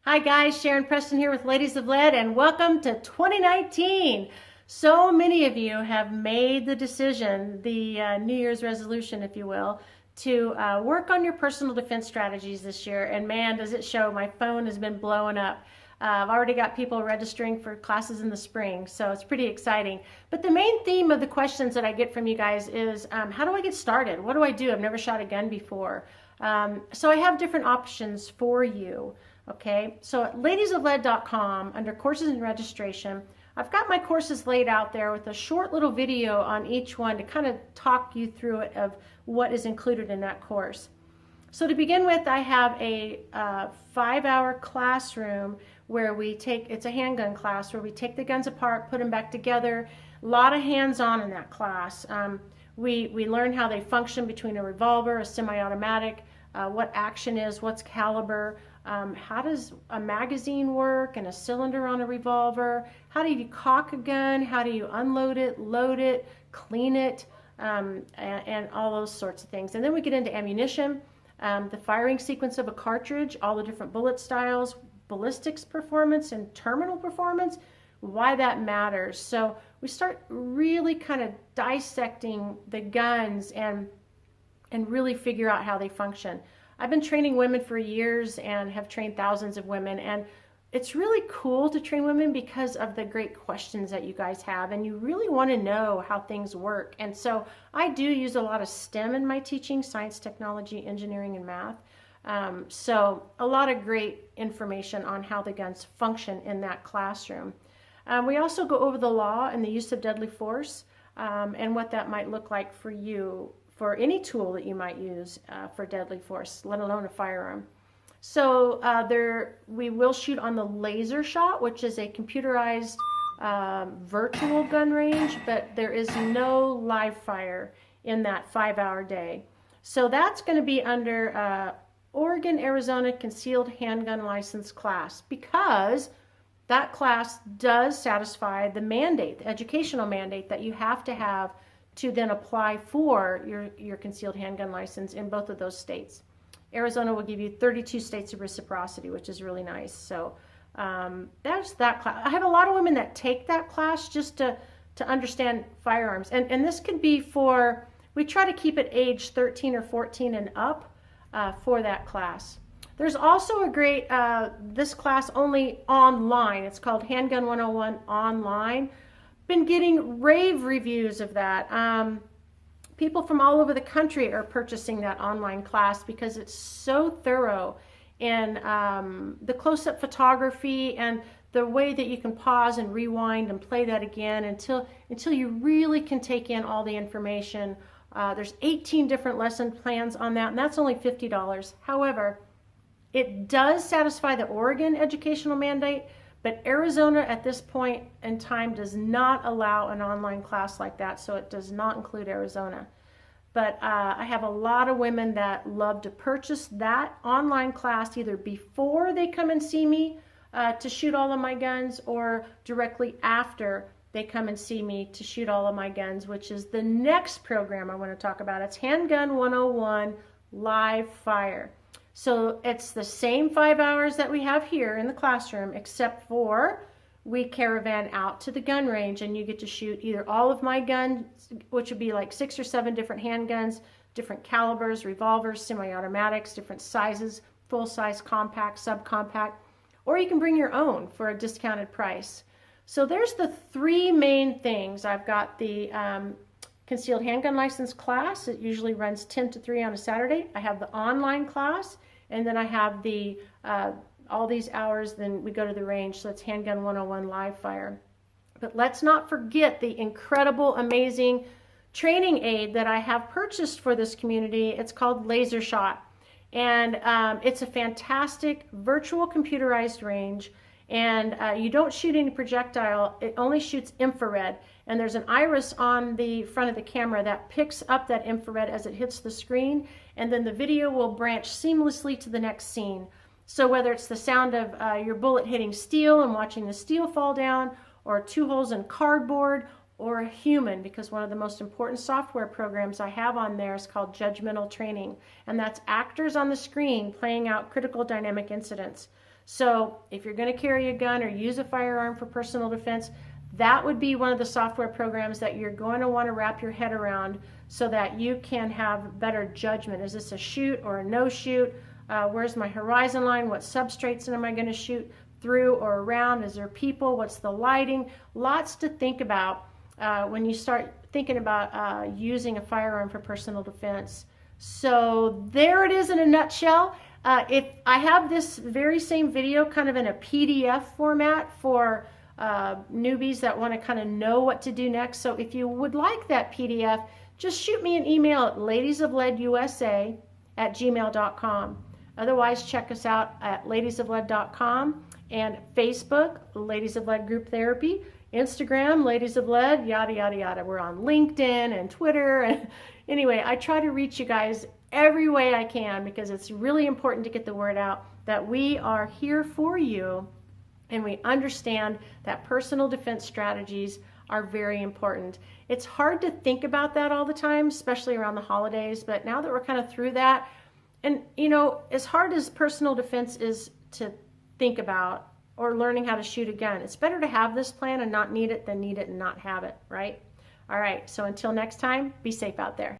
Hi guys, Sharon Preston here with Ladies of Lead, and welcome to 2019. So many of you have made the decision, the New Year's resolution, if you will, to work on your personal defense strategies this year. And man, does it show. My phone has been blowing up. I've already got people registering for classes in the spring, so it's pretty exciting. But the main theme of the questions that I get from you guys is, how do I get started? What do I do? I've never shot a gun before. So I have different options for you. Okay, so at ladiesoflead.com, under courses and registration, I've got my courses laid out there with a short little video on each one to kind of talk you through it of what is included in that course. So to begin with, I have a 5-hour classroom where we take, it's a handgun class where we take the guns apart, put them back together, a lot of hands-on in that class. We learn how they function between a revolver, a semi-automatic, what action is, what's caliber, how does a magazine work and a cylinder on a revolver, how do you cock a gun, how do you unload it, load it, clean it, and all those sorts of things. And then we get into ammunition, the firing sequence of a cartridge, all the different bullet styles, ballistics performance and terminal performance, why that matters. So we start really kind of dissecting the guns and really figure out how they function. I've been training women for years and have trained thousands of women, and it's really cool to train women because of the great questions that you guys have, and you really want to know how things work. And so I do use a lot of STEM in my teaching: science, technology, engineering, and math. So a lot of great information on how the guns function in that classroom. We also go over the law and the use of deadly force, and what that might look like for you, for any tool that you might use for deadly force, let alone a firearm. So we will shoot on the laser shot, which is a computerized virtual gun range, but there is no live fire in that 5-hour day. So that's going to be under Oregon, Arizona concealed handgun license class, because that class does satisfy the mandate, the educational mandate that you have to have to then apply for your concealed handgun license in both of those states. Arizona will give you 32 states of reciprocity, which is really nice. So that's that class. I have a lot of women that take that class just to understand firearms. And this could be for, we try to keep it age 13 or 14 and up for that class. There's also a great, this class only online. It's called Handgun 101 Online. Been getting rave reviews of that. People from all over the country are purchasing that online class because it's so thorough in the close-up photography and the way that you can pause and rewind and play that again until you really can take in all the information. There's 18 different lesson plans on that, and that's only $50. However, it does satisfy the Oregon educational mandate, but Arizona at this point in time does not allow an online class like that, so it does not include Arizona. But I have a lot of women that love to purchase that online class either before they come and see me to shoot all of my guns, or directly after they come and see me to shoot all of my guns, which is the next program I want to talk about. It's Handgun 101 Live Fire. So it's the same 5 hours that we have here in the classroom, except for we caravan out to the gun range and you get to shoot either all of my guns, which would be like 6 or 7 different handguns, different calibers, revolvers, semi-automatics, different sizes, full-size, compact, subcompact, or you can bring your own for a discounted price. So there's the 3 main things. I've got the concealed handgun license class. It usually runs 10 to 3 on a Saturday. I have the online class, and then I have the all these hours, then we go to the range. So it's Handgun 101 Live Fire. But let's not forget the incredible, amazing training aid that I have purchased for this community. It's called Laser Shot, and it's a fantastic virtual computerized range. And you don't shoot any projectile, it only shoots infrared. And there's an iris on the front of the camera that picks up that infrared as it hits the screen, and then the video will branch seamlessly to the next scene. So whether it's the sound of your bullet hitting steel and watching the steel fall down, or 2 holes in cardboard, or a human, because one of the most important software programs I have on there is called Judgmental Training, and that's actors on the screen playing out critical dynamic incidents. So if you're going to carry a gun or use a firearm for personal defense, that would be one of the software programs that you're going to want to wrap your head around so that you can have better judgment. Is this a shoot or a no shoot? Where's my horizon line? What substrates am I going to shoot through or around? Is there people? What's the lighting? Lots to think about when you start thinking about using a firearm for personal defense. So there it is in a nutshell. If I have this very same video kind of in a PDF format for newbies that want to kind of know what to do next. So if you would like that PDF, just shoot me an email at ladiesofleadusa@gmail.com. Otherwise, check us out at ladiesoflead.com and Facebook, Ladies of Lead Group Therapy, Instagram, Ladies of Lead, yada, yada, yada. We're on LinkedIn and Twitter. And anyway, I try to reach you guys every way I can because it's really important to get the word out that we are here for you and we understand that personal defense strategies are very important. It's hard to think about that all the time, especially around the holidays, but now that we're kind of through that, and you know, as hard as personal defense is to think about or learning how to shoot a gun, it's better to have this plan and not need it than need it and not have it, right? All right, so until next time, be safe out there.